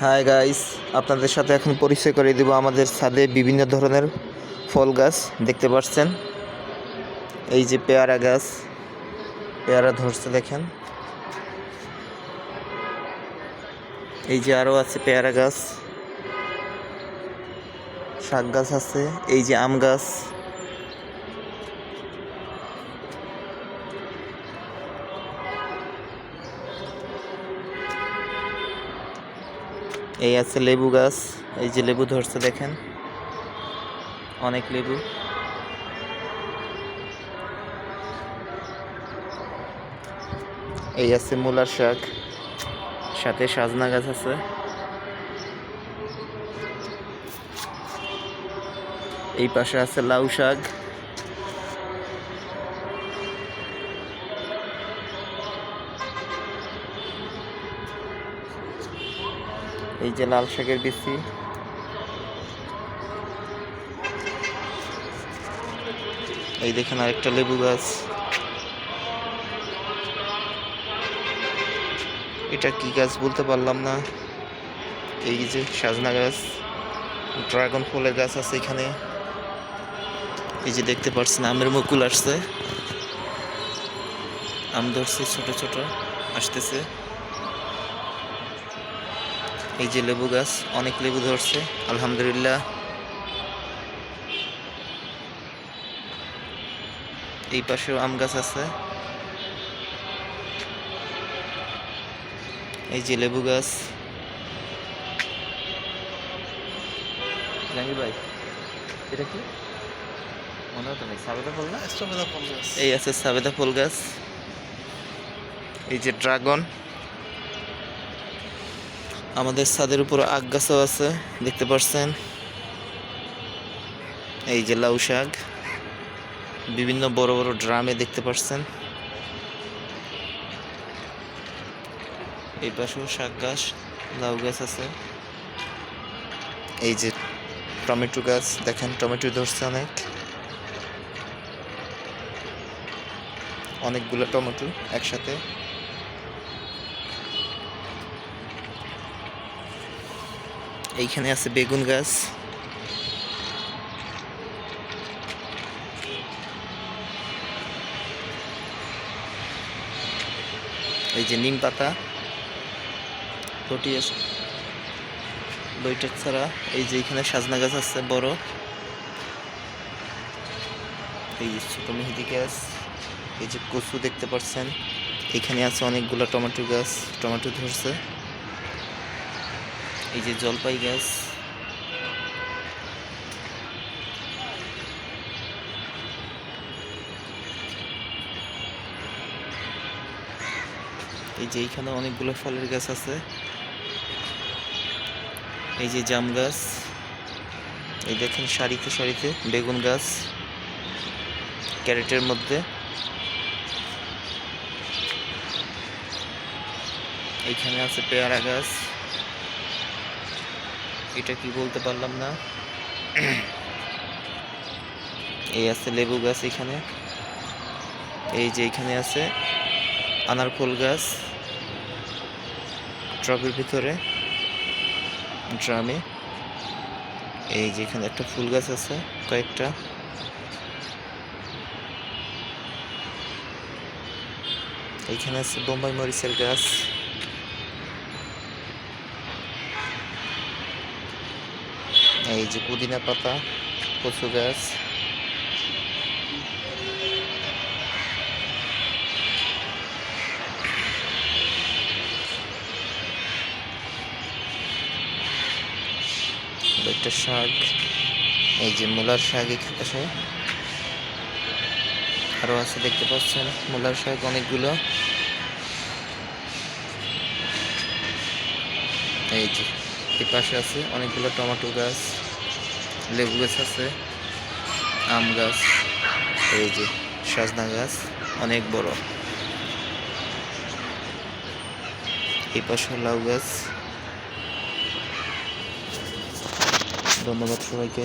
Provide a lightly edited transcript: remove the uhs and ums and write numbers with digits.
Hi guys, আপনাদের সাথে এখন পরিচয় করে দিব আমাদের ছাদে বিভিন্ন ধরনের ফল গাছ। দেখতে পাচ্ছেন এই যে পেয়ারা গাছ, পেয়ারা ধরছে দেখেন। এই যে আরও আছে পেয়ারা গাছ, শাক গাছ আছে, এই যে আম গাছ, এই আছে লেবু গাছ, এই যে লেবু ধরছে দেখেন, অনেক লেবু। এই আছে মূলার শাক, সাথে সাজনা গাছ আছে। এই পাশে আছে লাউ শাক, এই যে লাল শাকের বিচি, এই দেখেন আরেকটা লেবু গাছ। এটা কি গাছ বলতে পারলাম না। এই যে সাজনা গাছ, ড্রাগন ফলের গাছ আছে এখানে। এই যে দেখতে পাচ্ছেন আমের মুকুল আসছে, আম ধরছে, ছোট ছোট আসতেছে। এই যে লেবু গাছ, অনেক লেবু ধরছে আলহামদুলিল্লাহ। এই পাশেও আম গাছ আছে। এই যে লেবু গাছ। জানি ভাই এটা কি মনে হতো না, সাবেদা ফল না? এই আছে সাবেদা ফল গাছ। এই যে ড্রাগন। আমাদের ছাদের উপর আখ গাছও আছে, দেখতে পাচ্ছেন। এই যে লাউ শাক, বিভিন্ন বড় বড় ড্রামে দেখতে পাচ্ছেন। এই পাশেও শাক গাছ, লাউ গাছ আছে। এই যে টমেটো গাছ, দেখেন টমেটো ধরছে অনেকগুলো টমেটো একসাথে। এইখানে আছে বেগুন গাছ। এই যে নিম পাতা, লইটের ছাড়া। এই যে এখানে সাজনা গাছ আছে বড়। এই যে ছোট মেহেদি গাছ, এই যে কচু দেখতে পাচ্ছেন। এখানে আছে অনেকগুলো টমেটো গাছ, টমেটো ধরছে। এই যে জলপাই গাছ, এই যে এইখানে অনেকগুলো ফলের গাছ আছে। এই যে জাম গাছ, এই দেখেন সারিতে সারিতে বেগুন গাছ ক্যারেটের মধ্যে। এইখানে আছে পেয়ারা গাছ, এটা কি বলতে পারলাম না। এই আছে লেবু গাছ এখানে। এই যে এখানে আছে আনার ফল গাছ টবের ভিতরে ড্রামে। এই যে এখানে একটা ফুল গাছ আছে কয়েকটা। এইখানে আছে বোম্বাই মরিচের গাছ। এই যে পুদিনা পাতা, কচু গাছ। একটা শাক, এই যে মূলার শাক এখানে আরো আছে দেখতে পাচ্ছেন মূলার শাক অনেকগুলো। এই যে এই পাশে আছে অনেকগুলো টমেটো গাছ, লেবু গাছ আছে, আম গাছ, এই যে সজনা গাছ অনেক বড়। এই পাশে লাউ গাছ। ধন্যবাদ সবাইকে।